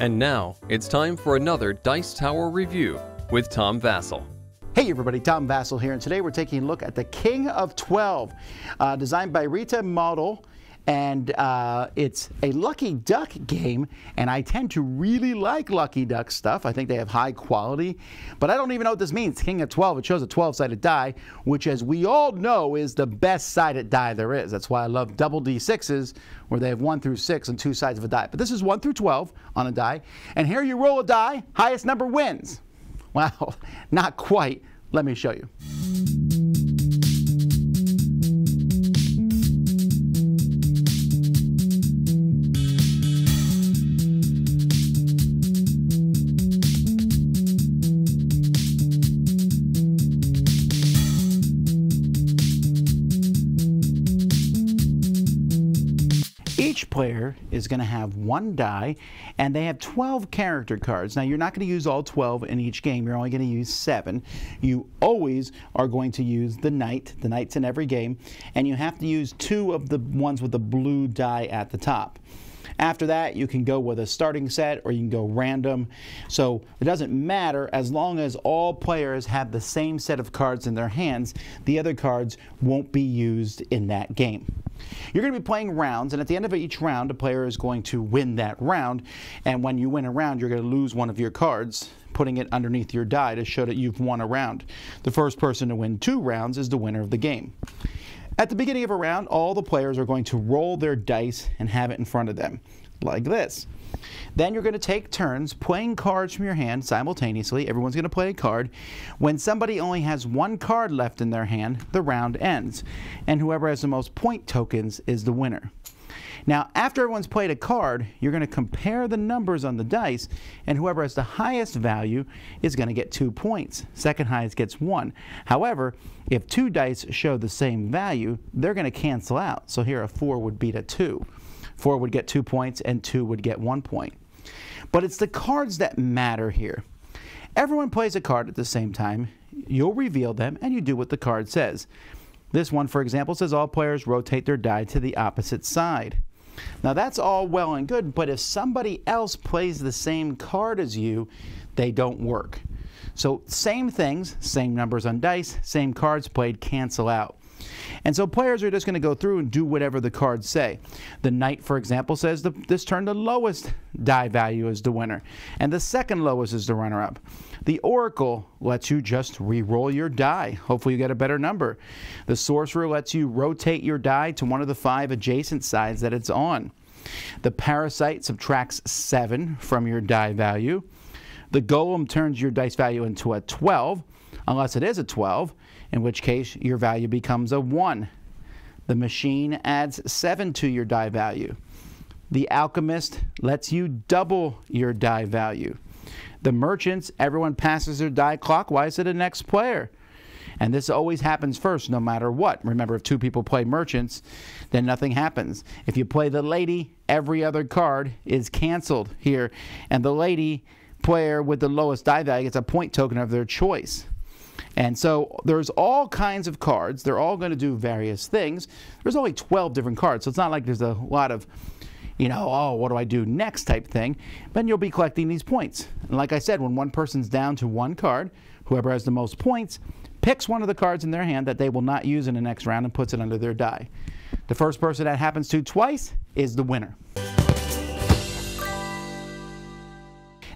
And now, it's time for another Dice Tower review with Tom Vasel. Hey everybody, Tom Vasel here, and today we're taking a look at the King of 12, designed by Rita Model, and it's a Lucky Duck game, and I tend to really like Lucky Duck stuff. I think they have high quality, but I don't even know what this means. King of 12, it shows a 12-sided die, which as we all know is the best sided die there is. That's why I love double D6s, where they have 1 through 6 on two sides of a die. But this is 1 through 12 on a die, and here you roll a die, highest number wins. Well, not quite. Let me show you. Each player is going to have one die, and they have 12 character cards. Now, you're not going to use all 12 in each game. You're only going to use 7. You always are going to use the knight. The knight's in every game, and you have to use 2 of the ones with the blue die at the top. After that, you can go with a starting set or you can go random. So it doesn't matter as long as all players have the same set of cards in their hands. The other cards won't be used in that game. You're going to be playing rounds, and at the end of each round, a player is going to win that round. And when you win a round, you're going to lose one of your cards, putting it underneath your die to show that you've won a round. The first person to win 2 rounds is the winner of the game. At the beginning of a round, all the players are going to roll their dice and have it in front of them, like this. Then you're going to take turns playing cards from your hand simultaneously. Everyone's going to play a card. When somebody only has 1 card left in their hand, the round ends. And whoever has the most point tokens is the winner. Now, after everyone's played a card, you're going to compare the numbers on the dice, and whoever has the highest value is going to get 2 points. Second highest gets 1. However, if 2 dice show the same value, they're going to cancel out. So here a 4 would beat a 2. 4 would get 2 points, and 2 would get 1 point. But it's the cards that matter here. Everyone plays a card at the same time. You'll reveal them, and you do what the card says. This one, for example, says all players rotate their die to the opposite side. Now that's all well and good, but if somebody else plays the same card as you, they don't work. So same things, same numbers on dice, same cards played, cancel out. And so players are just going to go through and do whatever the cards say. The knight, for example, says this turn the lowest die value is the winner, and the second lowest is the runner-up. The oracle lets you just re-roll your die. Hopefully you get a better number. The sorcerer lets you rotate your die to one of the 5 adjacent sides that it's on. The parasite subtracts 7 from your die value. The golem turns your dice value into a 12, unless it is a 12, in which case your value becomes a 1. The machine adds 7 to your die value. The alchemist lets you double your die value. The merchants, everyone passes their die clockwise to the next player. And this always happens first, no matter what. Remember, if 2 people play merchants, then nothing happens. If you play the lady, every other card is canceled here. And the lady player with the lowest die value gets a point token of their choice. And so there's all kinds of cards. They're all going to do various things. There's only 12 different cards, so it's not like there's a lot of, oh, what do I do next type thing. Then you'll be collecting these points. And like I said, when one person's down to 1 card, whoever has the most points picks one of the cards in their hand that they will not use in the next round and puts it under their die. The first person that happens to twice is the winner.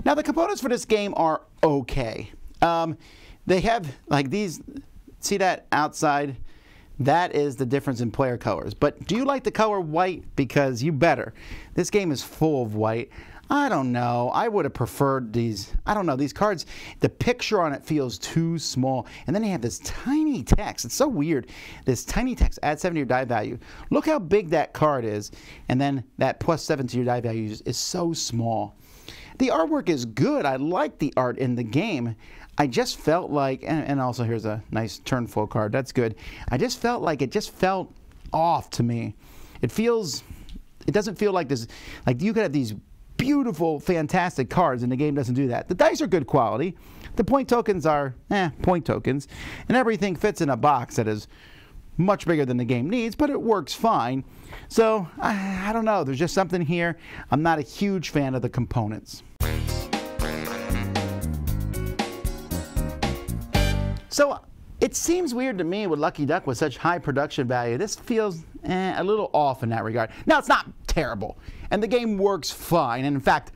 Now, the components for this game are okay. They have, like these, see that outside? That is the difference in player colors. But do you like the color white? Because you better. This game is full of white. I don't know. I would have preferred these. I don't know. These cards, the picture on it feels too small. And then they have this tiny text. It's so weird. This tiny text, add 7 to your die value. Look how big that card is. And then that plus 7 to your die value is so small. The artwork is good. I like the art in the game. I just felt like, and also here's a nice turn full card. That's good. I just felt like it just felt off to me. It doesn't feel like this, like you could have these beautiful, fantastic cards, and the game doesn't do that. The dice are good quality. The point tokens are, point tokens. And everything fits in a box that is much bigger than the game needs, but it works fine. So, I don't know. There's just something here. I'm not a huge fan of the components. So it seems weird to me with Lucky Duck with such high production value. This feels a little off in that regard. Now, it's not terrible, and the game works fine. And in fact,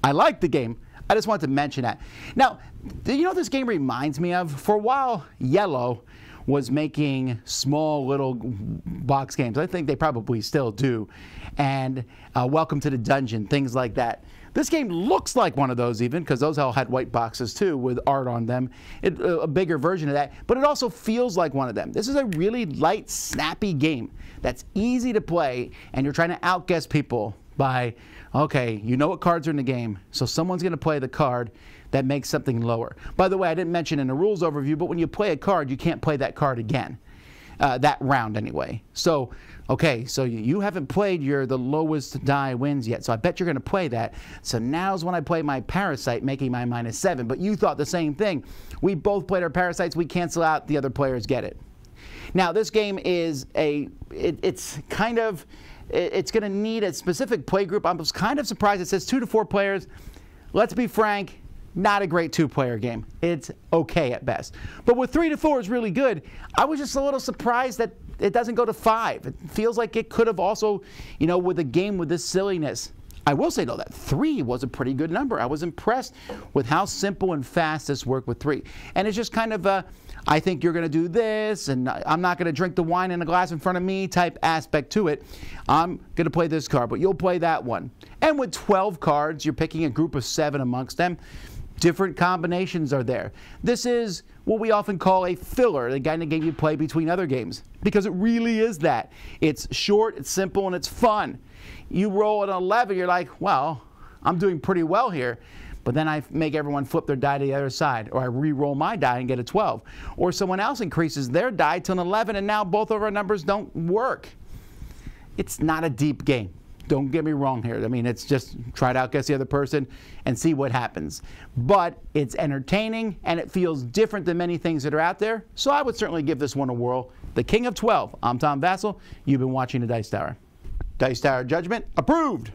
I like the game. I just wanted to mention that. Now, you know what this game reminds me of? For a while, Yellow was making small little box games. I think they probably still do. And Welcome to the Dungeon, things like that. This game looks like one of those even, because those all had white boxes too with art on them. A bigger version of that, but it also feels like one of them. This is a really light, snappy game that's easy to play, and you're trying to outguess people by, okay, you know what cards are in the game, so someone's going to play the card that makes something lower. By the way, I didn't mention in the rules overview, but when you play a card, you can't play that card again. That round anyway. So, okay, so you haven't played the lowest die wins yet, so I bet you're going to play that. So now's when I play my Parasite, making my -7. But you thought the same thing. We both played our Parasites. We cancel out. The other players get it. Now, this game is it's going to need a specific play group. I'm kind of surprised it says 2 to 4 players. Let's be frank. Not a great 2-player game. It's okay at best. But with 3 to 4 is really good. I was just a little surprised that it doesn't go to 5. It feels like it could have also, you know, with a game with this silliness. I will say, though, that 3 was a pretty good number. I was impressed with how simple and fast this worked with 3. And it's just kind of a, I think you're going to do this, and I'm not going to drink the wine in a glass in front of me type aspect to it. I'm going to play this card, but you'll play that one. And with 12 cards, you're picking a group of 7 amongst them. Different combinations are there. This is what we often call a filler, the kind of game you play between other games, because it really is that. It's short, it's simple, and it's fun. You roll an 11, you're like, well, I'm doing pretty well here. But then I make everyone flip their die to the other side, or I re-roll my die and get a 12. Or someone else increases their die to an 11, and now both of our numbers don't work. It's not a deep game. Don't get me wrong here. I mean, it's just try to outguess the other person and see what happens. But it's entertaining, and it feels different than many things that are out there. So I would certainly give this one a whirl. The King of 12. I'm Tom Vasel. You've been watching the Dice Tower. Dice Tower judgment approved.